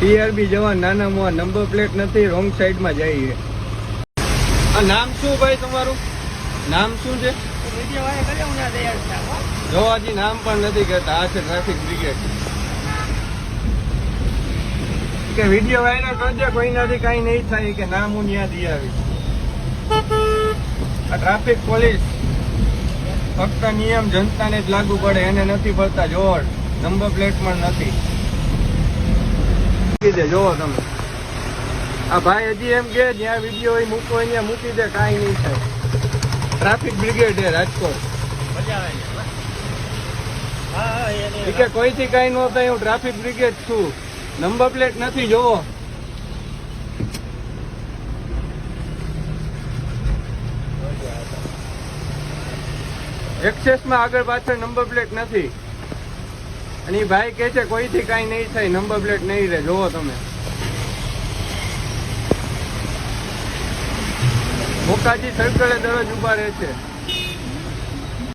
DRB જવા નાના મોવા number plate નથી, રોંગ સાઈડમાં જાય છે. આ નામ શું ભાઈ તમારું? નામ શું છે? જોવાજી નામ પણ નથી કહેતા. આ છે ટ્રાફિક બ્રિગેડ. કે વિડીયો વાયરલ કરજે, કોઈનાથી કઈ નહીં થાય કે નામ હું ત્યાં દઈ આવી. આ ટ્રાફિક પોલીસ ફક્ત નિયમ જનતાને જ લાગુ પડે, એને નથી પડતા. જોર નંબર પ્લેટ પણ નથી. મૂકી દે, જોવો તમે. આ ભાઈ હજી એમ કે જ્યાં વિડીયો હોય મૂકો અહીંયા મૂકી દે, કાંઈ નહીં થાય. ટ્રાફિક બ્રિગેડ છે રાજકોટ. કે કોઈથી કઈ ન થાય, હું ટ્રાફિક બ્રિગેડ છું. નંબર પ્લેટ નથી, જોવો. એક્સેસમાં આગળ પાછળ નંબર પ્લેટ નથી. અને એ ભાઈ કે છે કોઈથી કઈ નહીં થાય, નંબર પ્લેટ નહીં રહે. જોવો તમે. મોકાજી સર્કલે દરરોજ ઉભા રહે છે.